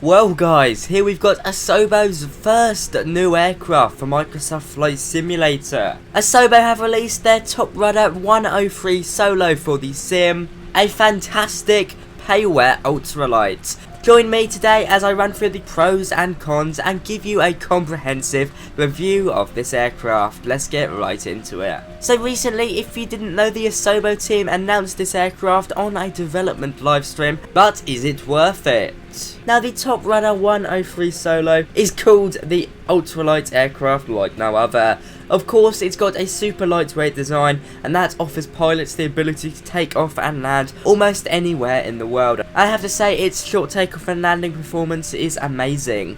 Well guys, here we've got Asobo's first new aircraft for Microsoft Flight Simulator. Asobo have released their top Rudder 103 Solo for the sim, a fantastic payware ultralight. Join me today as I run through the pros and cons and give you a comprehensive review of this aircraft. Let's get right into it. So recently, if you didn't know, the Asobo team announced this aircraft on a development livestream, but is it worth it? Now the top Rudder 103 Solo is called the ultralight aircraft like no other. Of course, it's got a super lightweight design, and that offers pilots the ability to take off and land almost anywhere in the world. I have to say, its short takeoff and landing performance is amazing.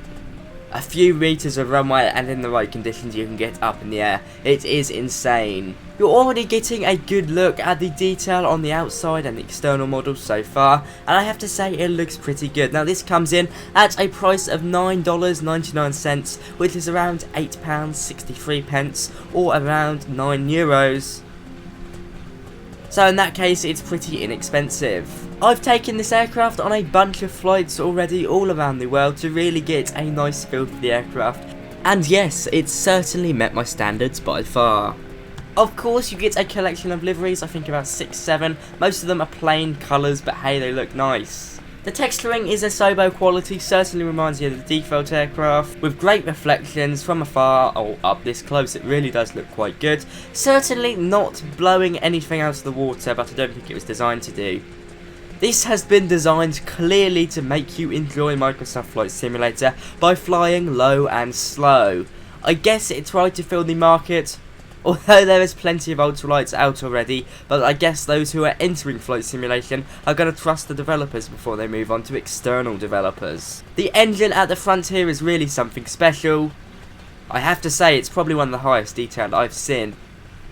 A few meters of runway and in the right conditions you can get up in the air. It is insane. You're already getting a good look at the detail on the outside and the external models so far, and I have to say it looks pretty good. Now this comes in at a price of $9.99, which is around £8.63 or around €9. So in that case, it's pretty inexpensive. I've taken this aircraft on a bunch of flights already all around the world to really get a nice feel for the aircraft. And yes, it's certainly met my standards by far. Of course, you get a collection of liveries, I think about 6-7. Most of them are plain colours, but hey, they look nice. The texturing is Asobo quality, certainly reminds you of the default aircraft, with great reflections from afar or up this close. It really does look quite good. Certainly not blowing anything out of the water, but I don't think it was designed to do. This has been designed clearly to make you enjoy Microsoft Flight Simulator by flying low and slow. I guess it tried to fill the market, although there is plenty of ultralights out already, but I guess those who are entering flight simulation are going to trust the developers before they move on to external developers. The engine at the front here is really something special. I have to say, it's probably one of the highest detailed I've seen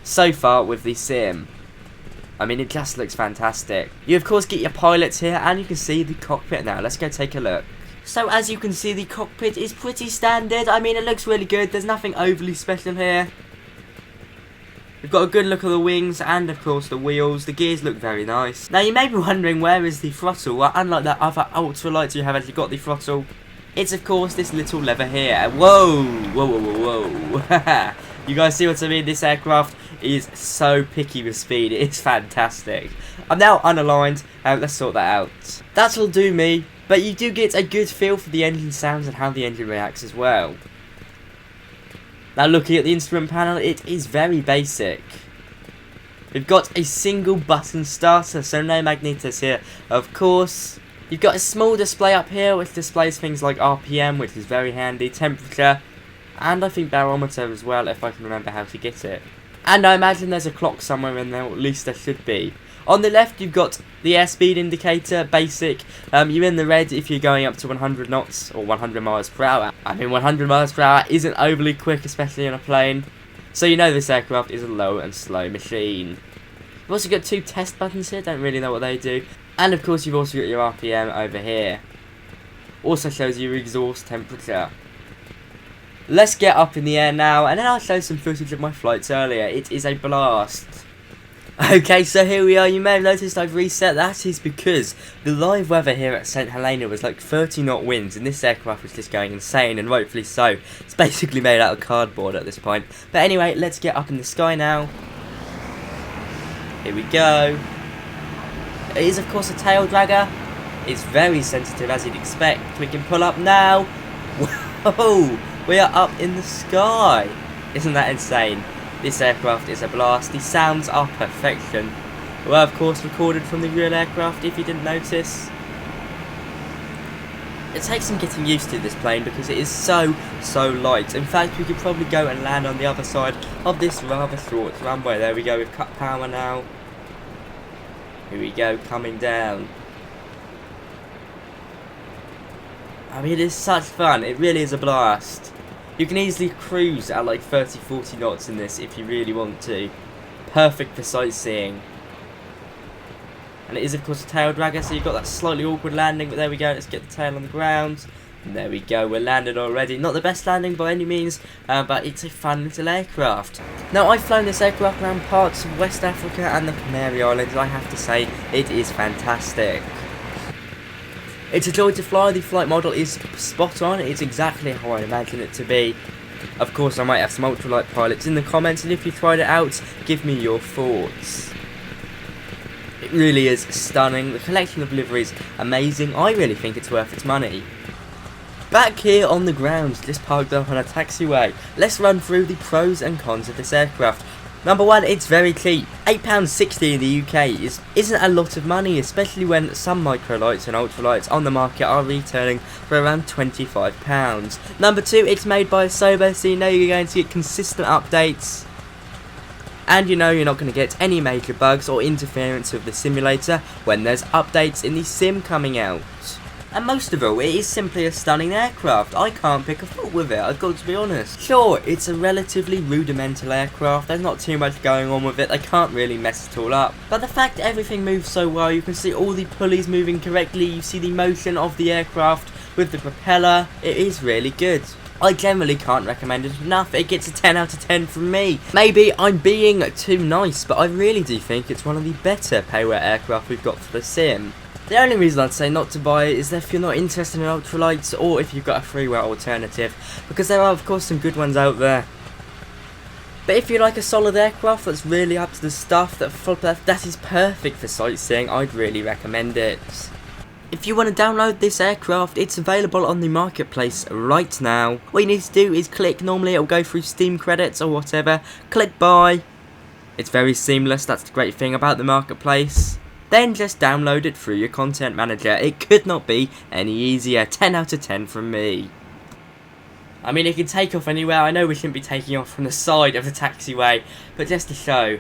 so far with the sim. I mean, it just looks fantastic. You of course get your pilots here, and you can see the cockpit now. Let's go take a look. So as you can see, the cockpit is pretty standard. I mean, it looks really good. There's nothing overly special here. We've got a good look at the wings and of course the wheels. The gears look very nice. Now you may be wondering, where is the throttle? Well, unlike that other ultralight, you have actually got the throttle. It's of course this little lever here. Whoa, whoa, whoa, whoa, whoa. You guys see what I mean? This aircraft is so picky with speed. It's fantastic. I'm now unaligned. Let's sort that out. That'll do me. But you do get a good feel for the engine sounds and how the engine reacts as well. Now looking at the instrument panel, it is very basic. We've got a single button starter, so no magnetos here. Of course, you've got a small display up here which displays things like RPM, which is very handy, temperature, and I think barometer as well, if I can remember how to get it. And I imagine there's a clock somewhere in there, or at least there should be. On the left, you've got the airspeed indicator, basic. You're in the red if you're going up to 100 knots or 100 miles per hour. I mean, 100 miles per hour isn't overly quick, especially on a plane. So you know this aircraft is a low and slow machine. You've also got two test buttons here, don't really know what they do. And of course, you've also got your RPM over here. Also shows you your exhaust temperature. Let's get up in the air now, and then I'll show some footage of my flights earlier. It is a blast. Okay, so here we are. You may have noticed I've reset. That is because the live weather here at St Helena was like 30 knot winds, and this aircraft was just going insane, and rightfully so. It's basically made out of cardboard at this point. But anyway, let's get up in the sky now. Here we go. It is of course a tail dragger. It's very sensitive, as you'd expect. We can pull up now. Whoa, we are up in the sky. Isn't that insane? This aircraft is a blast. The sounds are perfection. Well, of course, recorded from the real aircraft, if you didn't notice. It takes some getting used to, this plane, because it is so light. In fact, we could probably go and land on the other side of this rather short runway. There we go, we've cut power now. Here we go, coming down. I mean, it is such fun. It really is a blast. You can easily cruise at like 30-40 knots in this if you really want to. Perfect for sightseeing. And it is of course a tail dragger, so you've got that slightly awkward landing, but there we go, let's get the tail on the ground. And there we go, we're landed already. Not the best landing by any means, but it's a fun little aircraft. Now, I've flown this aircraft around parts of West Africa and the Canary Islands. I have to say, it is fantastic. It's a joy to fly, the flight model is spot on, it's exactly how I imagine it to be. Of course I might have some ultralight pilots in the comments, and if you tried it out, give me your thoughts. It really is stunning, the collection of liveries amazing, I really think it's worth its money. Back here on the ground, just parked up on a taxiway, let's run through the pros and cons of this aircraft. Number 1, it's very cheap. £8.60 in the UK isn't a lot of money, especially when some microlights and ultralights on the market are retailing for around £25. Number 2, it's made by Asobo, so you know you're going to get consistent updates. And you know you're not going to get any major bugs or interference with the simulator when there's updates in the sim coming out. And most of all, it is simply a stunning aircraft. I can't pick a fault with it, I've got to be honest. Sure, it's a relatively rudimental aircraft, there's not too much going on with it, they can't really mess it all up. But the fact everything moves so well, you can see all the pulleys moving correctly, you see the motion of the aircraft with the propeller, it is really good. I generally can't recommend it enough, it gets a 10 out of 10 from me. Maybe I'm being too nice, but I really do think it's one of the better payware aircraft we've got for the sim. The only reason I'd say not to buy it is if you're not interested in ultralights or if you've got a freeware alternative, because there are of course some good ones out there. But if you like a solid aircraft that's really up to the stuff, that is perfect for sightseeing, I'd really recommend it. If you want to download this aircraft, it's available on the marketplace right now. What you need to do is click, normally it'll go through Steam credits or whatever, click buy. It's very seamless, that's the great thing about the marketplace. Then just download it through your content manager. It could not be any easier. 10 out of 10 from me. I mean, it can take off anywhere. I know we shouldn't be taking off from the side of the taxiway, but just to show,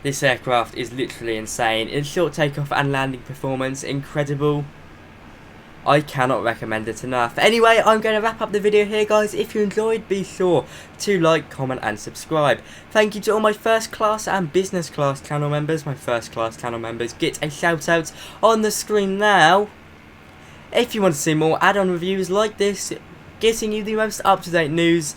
this aircraft is literally insane. Its short takeoff and landing performance, incredible. I cannot recommend it enough. Anyway, I'm going to wrap up the video here, guys. If you enjoyed, be sure to like, comment and subscribe. Thank you to all my first class and business class channel members. My first class channel members get a shout out on the screen now. If you want to see more add-on reviews like this, getting you the most up-to-date news,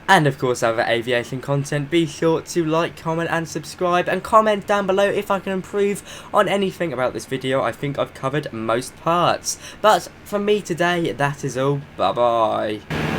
and of course other aviation content, be sure to like, comment and subscribe, and comment down below if I can improve on anything about this video. I think I've covered most parts. But from me today, that is all. Bye bye.